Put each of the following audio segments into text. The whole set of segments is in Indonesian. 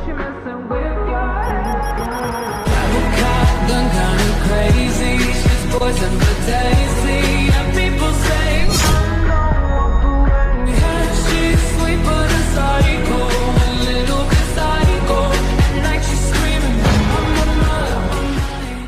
she messing with your head. Travel car, gone kinda crazy. She's poison but tasty. And people say, Don't walk away. yeah, she's sweet but a psycho. A little bit psycho. At night she's screaming, I'm on my, on my.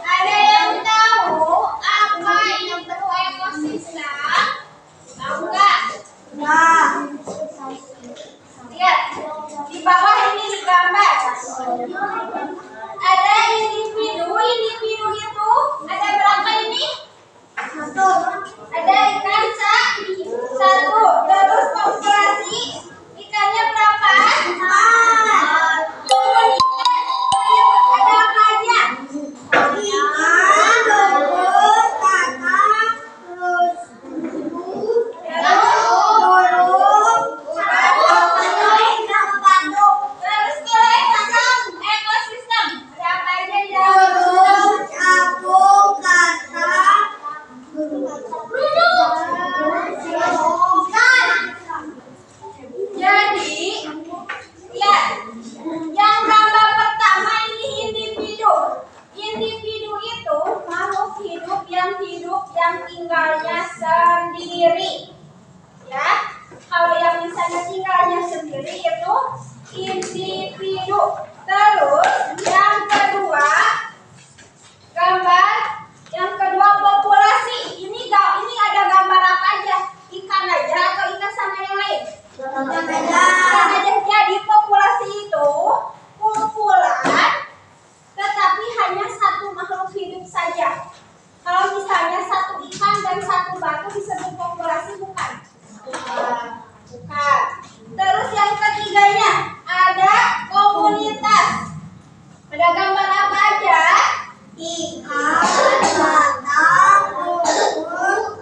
Ada yang tahu apa yang berekosistem? Tahu nggak? Lihat di bawah ini digambar. Ada individu itu ada berapa ini? Satu. Ada ikan satu. Terus populasi ikannya berapa? Ada apa aja? Terus ekosistem ada apa aja di dalam? Jadi, lihat, yang gambar pertama ini individu. Individu itu makhluk hidup yang tinggalnya sendiri. Ya, kalau yang misalnya tinggalnya sendiri itu individu. Terus yang kedua, gambar yang kedua populasi. Ini ada gambar apa aja? Ikan aja atau ikan sama yang lain? Ikan aja. Jadi populasi itu kumpulan, tetapi hanya satu makhluk hidup saja. Kalau misalnya satu ikan dan satu batu disebut populasi bukan? Bukan. Terus yang ketiganya ada komunitas. Ada gambar apa aja? Ikan, batang, burung.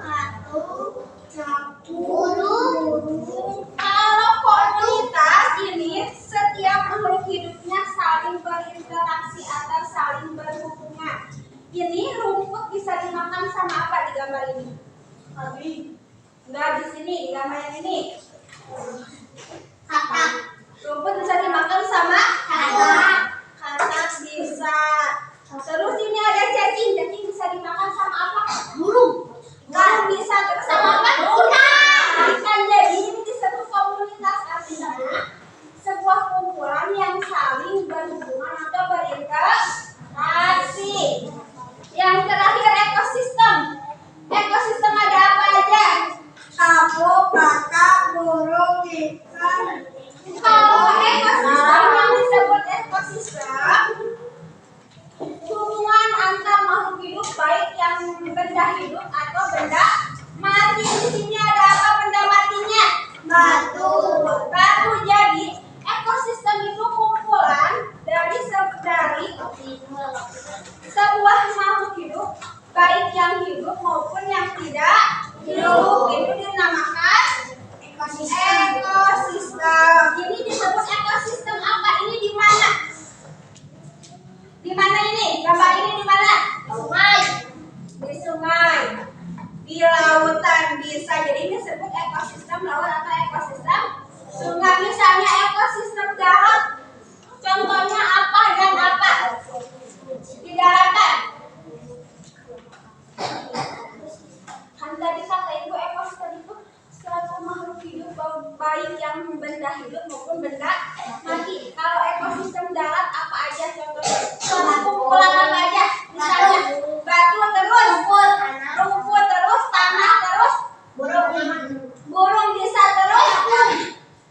Kalau komunitas ini setiap makhluk hidupnya saling berinteraksi atau saling berhubungan. Ini rumput bisa dimakan sama apa di gambar ini? Enggak, di sini, di gambar yang ini. Katak. Rumput bisa dimakan sama katak. Katak bisa. Terus ini ada cacing. Cacing bisa dimakan sama apa? Burung. Burung bisa. Terus sama apa? Ikan. Jadi ini disebut komunitas, artinya sebuah kumpulan yang saling berhubungan atau berinteraksi. Yang terakhir ekosistem. Ekosistem ada apa aja? Burung, ikan. Kalau ekosistem yang disebut ekosistem, hubungan antar makhluk hidup baik yang benda hidup atau benda mati. Di sini ada apa benda matinya? Batu. Batu. Jadi ekosistem itu kumpulan dari sebuah makhluk hidup baik yang hidup maupun yang tidak hidup. Itu dinamakan ekosistem. Ini disebut ekosistem apa? Ini di mana? Di mana ini? Gambar ini di mana? Rumah. Jadi ini disebut ekosistem laut atau ekosistem sungai. Misalnya ekosistem darat. Contohnya apa dan apa? Di daratan. Kan tadi kata ibu ekosistem itu suatu makhluk hidup baik yang benda hidup maupun benda mati. Kalau ekosistem darat apa aja contohnya? Kumpulan apa aja? Misalnya batu terus rumput terus tanah terus burung bisa terus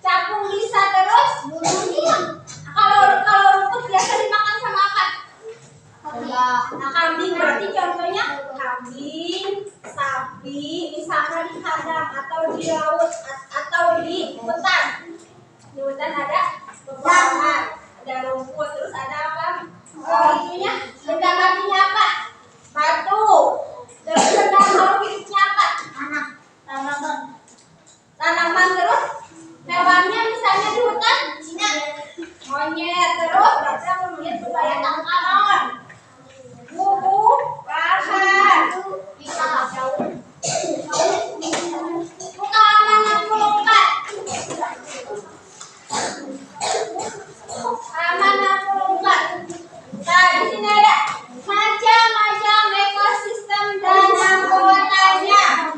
capung bisa terus. Kalau rumput biasa dimakan sama apa? Nah, kambing berarti contohnya kambing, sapi, misalnya di kandang atau di laut atau di hutan. Di hutan ada pepohonan, ada rumput, terus ada apa? Itunya benda matinya apa? Batu. Terus benda makhluk hidupnya apa? Tanaman. Terus hewannya misalnya di hutan monyet. Terus berarti aku monyet supaya tangkalan. Buku, bahan, buka halaman 64. Halaman 64. Nah, di sini ada macam-macam ekosistem dan anggotanya.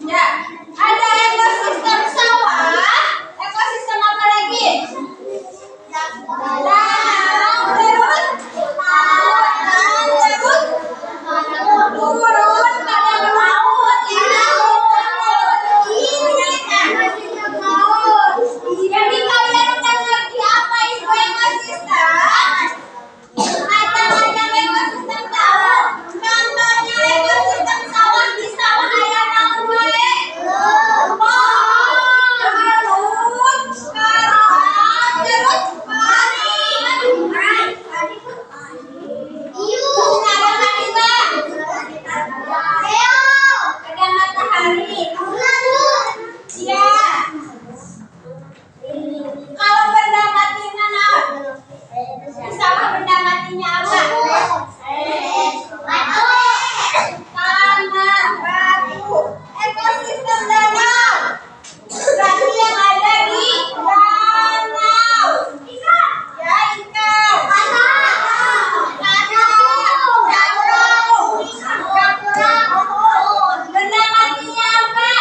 Ya, ada ekosistem sawah, ekosistem apa lagi? Jadi kalian udah ngerti apa itu ekosistem? Macam-macam ekosistem sawah. Contohnya ekosistem sawah, di sawah ada naon wae? Pohon, karang, terus padi. Ada manisa. Ada matahari. Iya. Kalau benda matinya naon? Di sawah benda matinya apa? Tanah, batu, ekosistem danau. Berarti yang ada di danau. Ya, ikan. Benda matinya apa?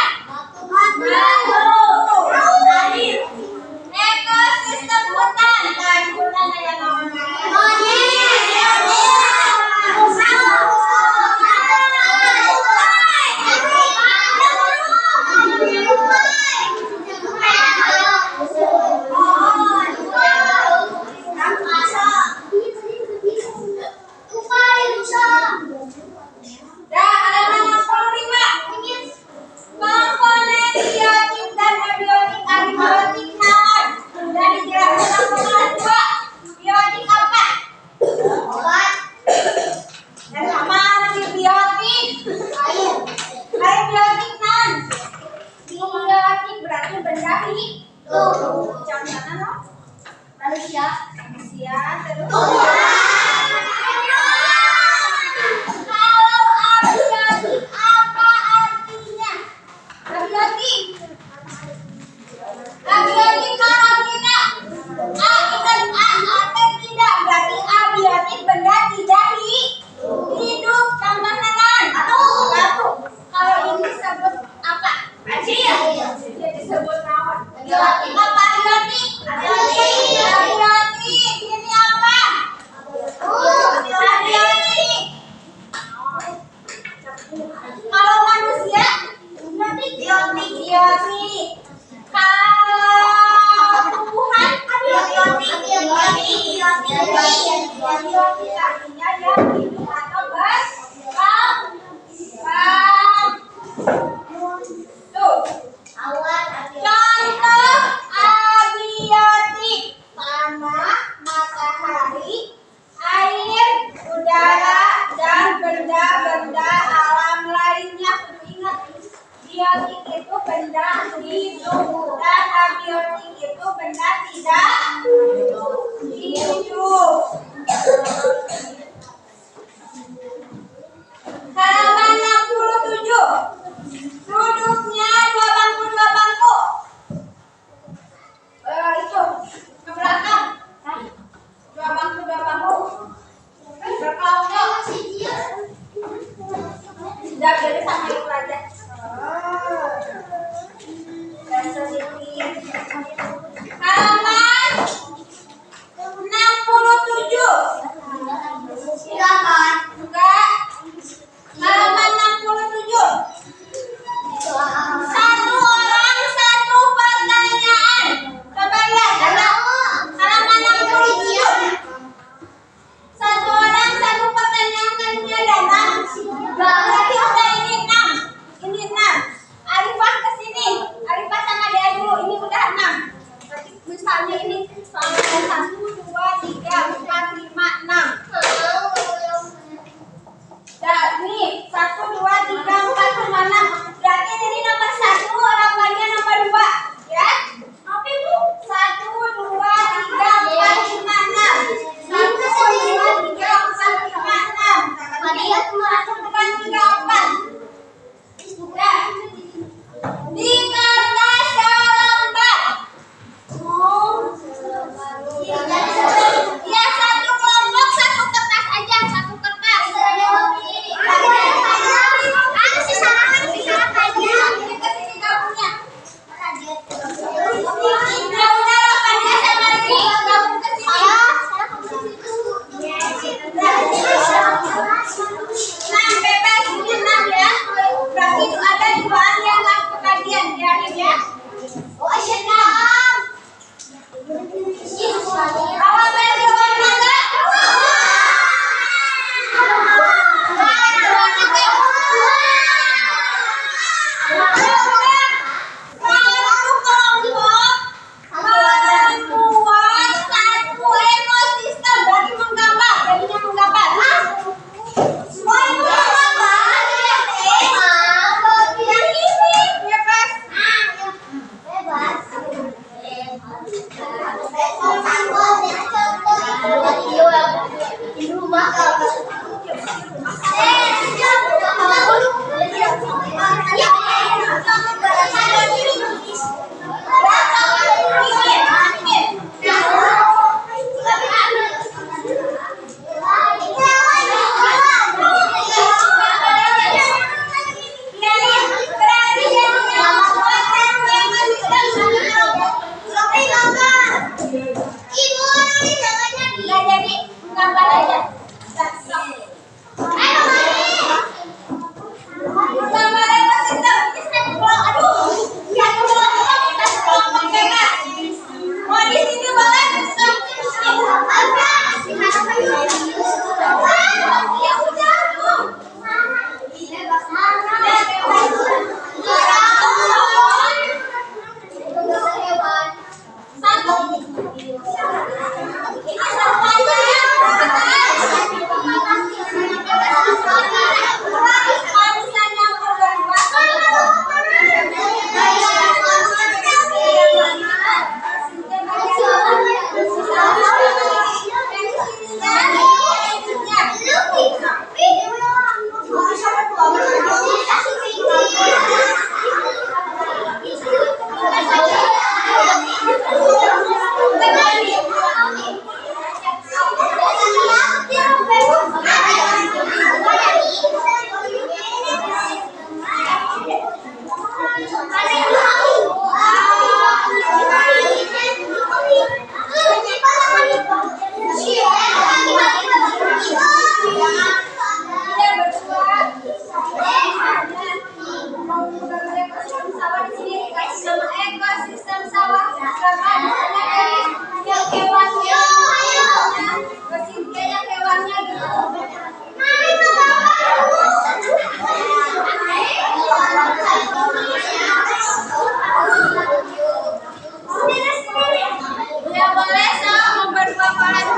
Ekosistem hutan. Nah, di hutan ada naon? Dah, halaman 65. Komponen biotik dan abiotik. Abiotik naon? Sudah dijelaskan sama kelas 2. Biotik apa? Dan sama biotik. Air biotik naon? Biotik berarti benda hidup. Contohnya naon? Manusia. Terus kalau abiotik apa artinya? Abiotik kalau tidak ingat atau tidak berarti abiotik benda tidak hidup. Contohnya naon? Batu. Kalau ini disebut apa? Dia disebut naon? Abiotik apa abiotik? Abiotik. Ini apa? Abiotik. Kalau manusia biotik. Kalau tumbuhan biotik artinya yang hidup atau berkembang. Tuh. Contoh abiotik: tanah, matahari, air, udara, dan benda-benda alam lainnya. Ingat, biotik itu benda hidup dan abiotik itu benda tidak hidup. Nggak jadi gambar aja. Gambar apa sih? Aduh, yang kita pakai Kak. Mau di sini banget. Ya udah tuh. Ekosistem sawah yang hewannya, bersihnya hewannya gitu. Ya boleh so berdua paling.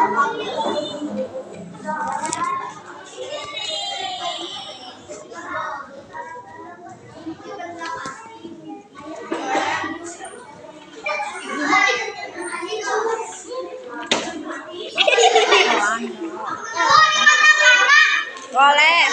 Boleh.